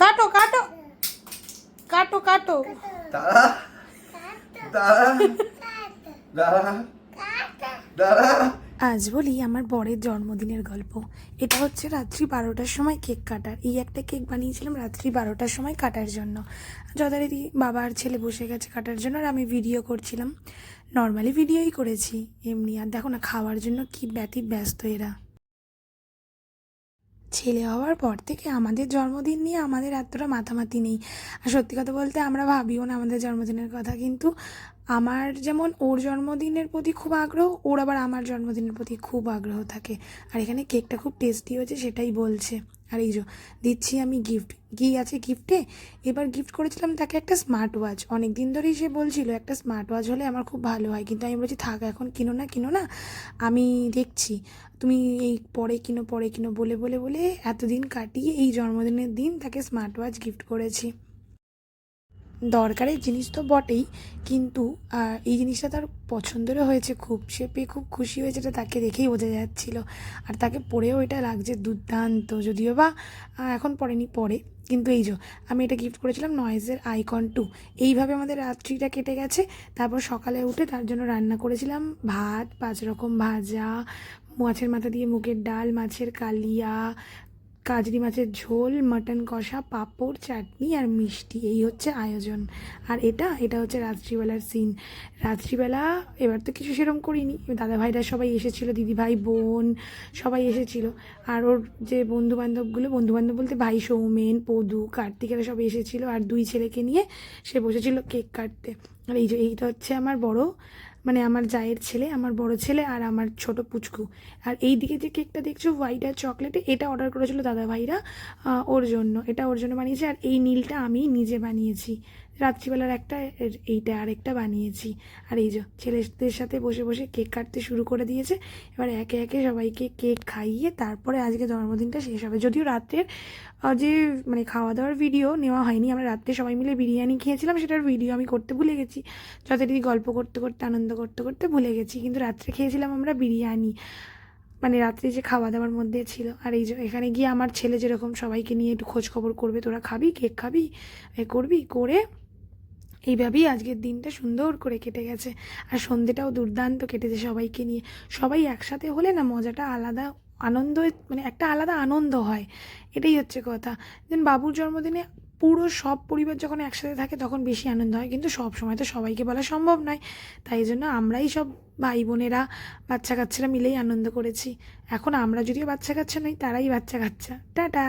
কাটো কাটো কাটো কাটো দাঁড়া দাঁড়া দাঁড়া দাঁড়া। আজ বলি আমার বরের জন্মদিনের গল্প। এটা হচ্ছে রাত্রি 12টার সময় কেক কাটার। এই একটা কেক বানিয়েছিলাম রাত্রি 12টার সময় কাটার জন্য। যথারীতি বাবা আর ছেলে বসে গেছে কাটার জন্য, আর আমি ভিডিও করছিলাম। নর্মালি ভিডিওই করেছি এমনি। আর দেখো না খাওয়ার জন্য কি ব্যস্ত এরা। ছেলে হওয়ার পর থেকে আমাদের জন্মদিন নিয়ে আমাদের এতটা মাথামাতি নেই। আর সত্যি কথা বলতে আমরা ভাবিও না আমাদের জন্মদিনের কথা, কিন্তু আমার যেমন ওর জন্মদিনের প্রতি খুব আগ্রহ, ওর আবার আমার জন্মদিনের প্রতি খুব আগ্রহ থাকে। আর এখানে কেকটা খুব টেস্টি হয়েছে সেটাই বলছে। আর এই যে দিচ্ছি আমি গিফট, কি আছে গিফটে। এবার গিফট করেছিলাম তাকে একটা স্মার্ট ওয়াচ। অনেক দিন ধরেই সে বলছিল একটা স্মার্ট ওয়াচ হলে আমার খুব ভালো হয়, কিন্তু আমি বলছি থাক এখন কিনো না, আমি দেখছি, তুমি এই পরে কিনো বলে বলে বলে এতদিন কাটিয়ে এই জন্মদিনের দিন তাকে স্মার্ট ওয়াচ গিফট করেছি। দরকারের জিনিস তো বটেই, কিন্তু এই জিনিসটা তার পছন্দেরও হয়েছে খুব। সে পেয়ে খুব খুশি হয়েছে, এটা তাকে দেখেই বোঝা যাচ্ছিলো। আর তাকে পরেও এটা লাগছে দুর্দান্ত, যদিও বা এখন পরেনি পরে। কিন্তু এই যে আমি এটা গিফট করেছিলাম নয়েজের আইকন 2। এইভাবে আমাদের রাত্রিটা কেটে গেছে। তারপর সকালে উঠে তার জন্য রান্না করেছিলাম ভাত, 5 রকম ভাজা, মাছের মাথা দিয়ে মুগের ডাল, মাছের কালিয়া, কাজরি মাছের ঝোল, মাটন কষা, পাঁপড়, চাটনি আর মিষ্টি। এই হচ্ছে আয়োজন। আর এটা হচ্ছে রাত্রিবেলার সিন। রাত্রিবেলা এবার তো কিছু সেরকম করিনি, দাদাভাইরা সবাই এসেছিলো, দিদিভাই বোন সবাই এসেছিলো। আর ওর যে বন্ধুবান্ধব বলতে ভাই সৌমেন, পদু, কার্তিকেরা সবাই এসেছিলো। আর 2 ছেলেকে নিয়ে সে বসেছিল কেক কাটতে। আর এইটা হচ্ছে আমার বড়, মানে আমার জায়ের ছেলে, আমার বড় ছেলে, আর আমার ছোট পুচকু। আর এই দিকে যে কেকটা দেখছো হোয়াইট আর চকলেটে, এটা অর্ডার করেছিল দাদাভাইরা ওর জন্য। এটা ওর জন্য বানিয়েছি। আর এই নীলটা আমি নিজে বানিয়েছি রাত্রিবেলার একটা, এইটা আরেকটা বানিয়েছি। আর এই যে ছেলেদের সাথে বসে বসে কেক কাটতে শুরু করে দিয়েছে। এবার একে একে সবাইকে কেক খাইয়ে তারপরে আজকে জন্মদিনটা শেষ হবে। যদিও রাত্রের যে মানে খাওয়া দাওয়ার ভিডিও নেওয়া হয়নি, আমরা রাত্রে সবাই মিলে বিরিয়ানি খেয়েছিলাম, সেটার ভিডিও আমি করতে ভুলে গেছি। যথারীতি গল্প করতে করতে আনন্দ করতে করতে ভুলে গেছি। কিন্তু রাত্রে খেয়েছিলাম আমরা বিরিয়ানি, মানে রাত্রে যে খাওয়া দাওয়ার মধ্যে ছিল। আর এই যে এখানে গিয়ে আমার ছেলে যেরকম সবাইকে নিয়ে একটু খোঁজ খবর করবে, তোরা খাবি কেক খাবি করবি করে, এইভাবেই আজকের দিনটা সুন্দর করে কেটে গেছে। আর সন্ধেটাও দুর্দান্ত কেটেছে সবাইকে নিয়ে। সবাই একসাথে হলে না মজাটা আলাদা, আনন্দ মানে একটা আলাদা আনন্দ হয়। এটাই হচ্ছে কথা। দেন বাবুর জন্মদিনে পুরো সব পরিবার যখন একসাথে থাকে তখন বেশি আনন্দ হয়, কিন্তু সব সময় তো সবাইকে বলা সম্ভব নয়। তাই জন্য আমরাই সব ভাই বোনেরা বাচ্চা কাচ্চারা মিলেই আনন্দ করেছি। এখন আমরা যদিও বাচ্চা কাচ্চা নই, তারাই বাচ্চা কাচ্চা। টাটা।